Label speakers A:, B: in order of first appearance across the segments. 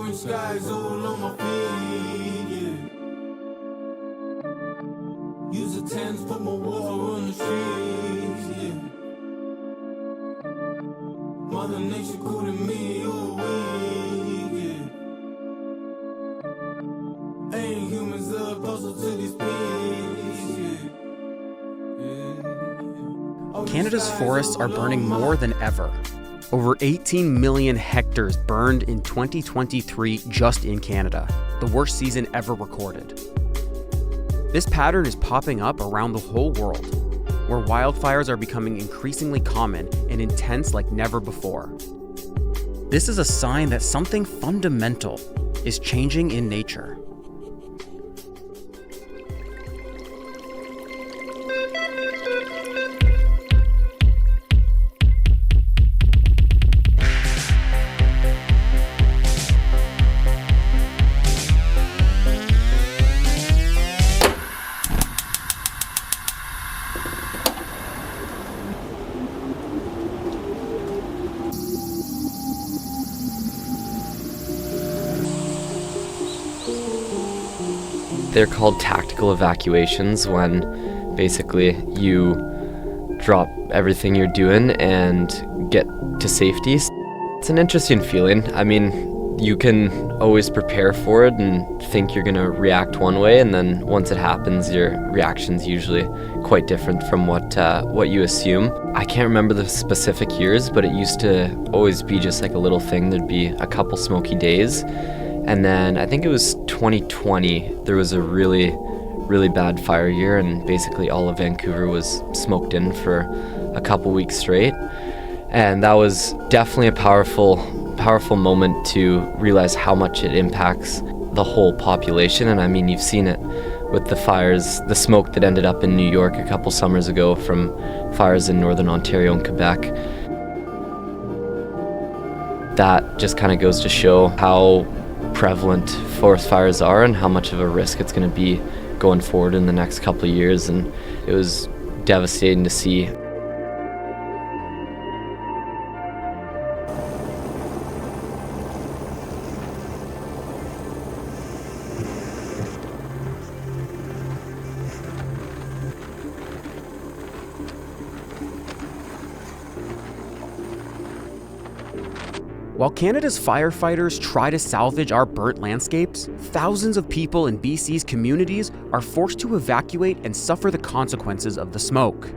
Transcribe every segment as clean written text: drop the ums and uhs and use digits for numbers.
A: orange skies all on my feet, yeah. Use the tents, put my water on the streets, yeah. Mother Nature cooling me all week, yeah. Ain't humans a puzzle to these peaks, yeah.
B: Canada's forests are burning more than ever. Over 18 million hectares burned in 2023 just in Canada, the worst season ever recorded. This pattern is popping up around the whole world, where wildfires are becoming increasingly common and intense like never before. This is a sign that something fundamental is changing in nature.
C: They're called tactical evacuations, when basically you drop everything you're doing and get to safety. It's an interesting feeling. I mean, you can always prepare for it and think you're gonna react one way, and then once it happens, your reaction's usually quite different from what you assume. I can't remember the specific years, but it used to always be just like a little thing. There'd be a couple smoky days. And then I think it was 2020, there was a really, really bad fire year, and basically all of Vancouver was smoked in for a couple weeks straight. And that was definitely a powerful moment to realize how much it impacts the whole population. And I mean, you've seen it with the fires, the smoke that ended up in New York a couple summers ago from fires in Northern Ontario and Quebec. That just kind of goes to show how prevalent forest fires are and how much of a risk it's going to be going forward in the next couple of years. And it was devastating to see.
B: While Canada's firefighters try to salvage our burnt landscapes, thousands of people in BC's communities are forced to evacuate and suffer the consequences of the smoke.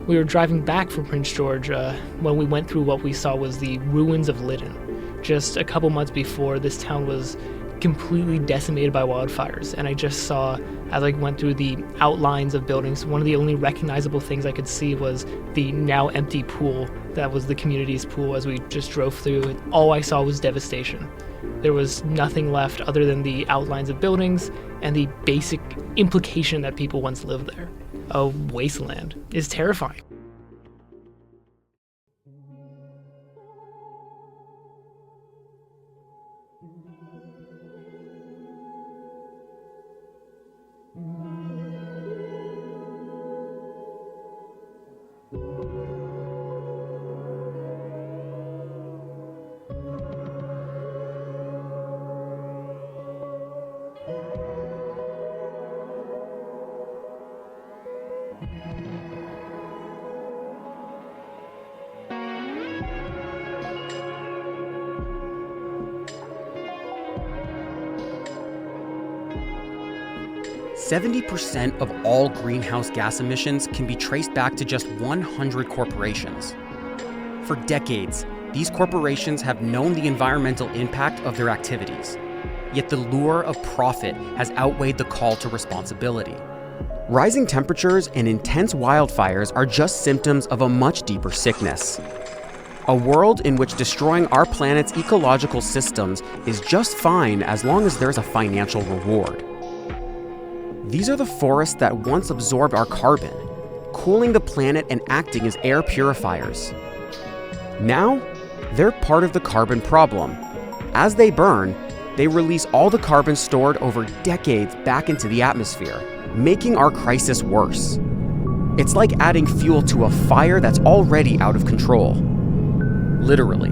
D: We were driving back from Prince George when we went through what we saw was the ruins of Lytton. Just a couple months before, this town was completely decimated by wildfires, and I just saw, as I went through the outlines of buildings, one of the only recognizable things I could see was the now empty pool that was the community's pool as we just drove through, and all I saw was devastation. There was nothing left other than the outlines of buildings and the basic implication that people once lived there. A wasteland is terrifying.
B: %70 of all greenhouse gas emissions can be traced back to just 100 corporations. For decades, these corporations have known the environmental impact of their activities, yet the lure of profit has outweighed the call to responsibility. Rising temperatures and intense wildfires are just symptoms of a much deeper sickness. A world in which destroying our planet's ecological systems is just fine as long as there's a financial reward. These are the forests that once absorbed our carbon, cooling the planet and acting as air purifiers. Now, they're part of the carbon problem. As they burn, they release all the carbon stored over decades back into the atmosphere, making our crisis worse. It's like adding fuel to a fire that's already out of control. Literally.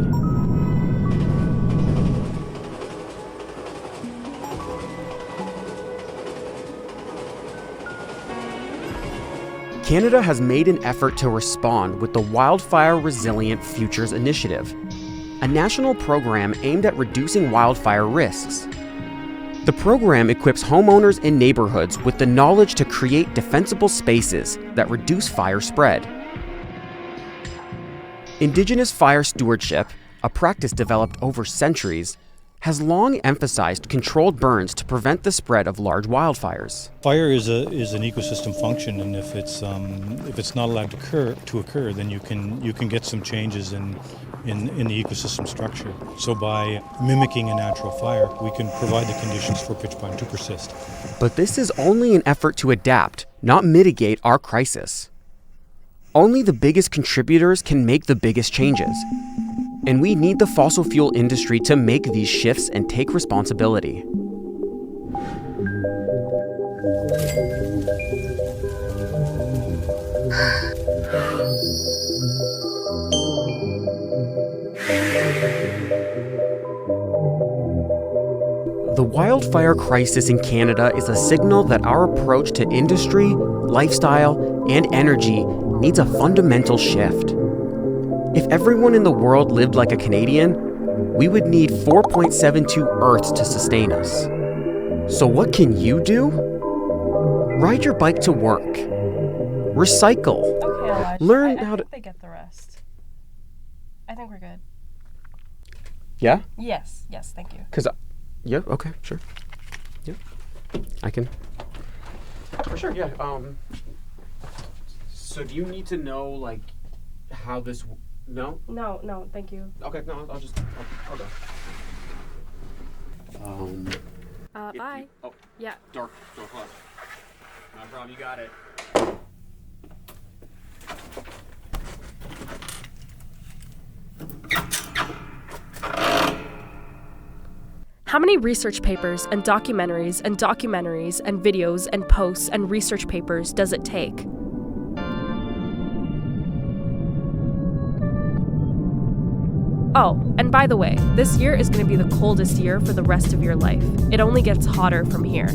B: Canada has made an effort to respond with the Wildfire Resilient Futures Initiative, a national program aimed at reducing wildfire risks. The program equips homeowners and neighborhoods with the knowledge to create defensible spaces that reduce fire spread. Indigenous fire stewardship, a practice developed over centuries, has long emphasized controlled burns to prevent the spread of large wildfires.
E: Fire is an ecosystem function, and if it's not allowed to occur, then you can get some changes in the ecosystem structure. So by mimicking a natural fire, we can provide the conditions for pitch pine to persist.
B: But this is only an effort to adapt, not mitigate our crisis. Only the biggest contributors can make the biggest changes. And we need the fossil fuel industry to make these shifts and take responsibility. The wildfire crisis in Canada is a signal that our approach to industry, lifestyle, and energy needs a fundamental shift. If everyone in the world lived like a Canadian, we would need 4.72 Earths to sustain us. So what can you do? Ride your bike to work. Recycle.
F: Okay, Elijah.
B: Learn
F: I
B: how to...
F: think they get the rest. I think we're good.
B: Yeah?
F: Yes, thank you.
B: Yeah, okay, sure. Yeah, I can. For sure, yeah. So do you need to know, like, how this... No?
F: No, thank you.
B: Okay, no, I'll go.
F: Bye. Yeah.
B: Door closed. No problem, you got it.
G: How many research papers and documentaries and videos and posts and research papers does it take? Oh, and by the way, this year is going to be the coldest year for the rest of your life. It only gets hotter from here.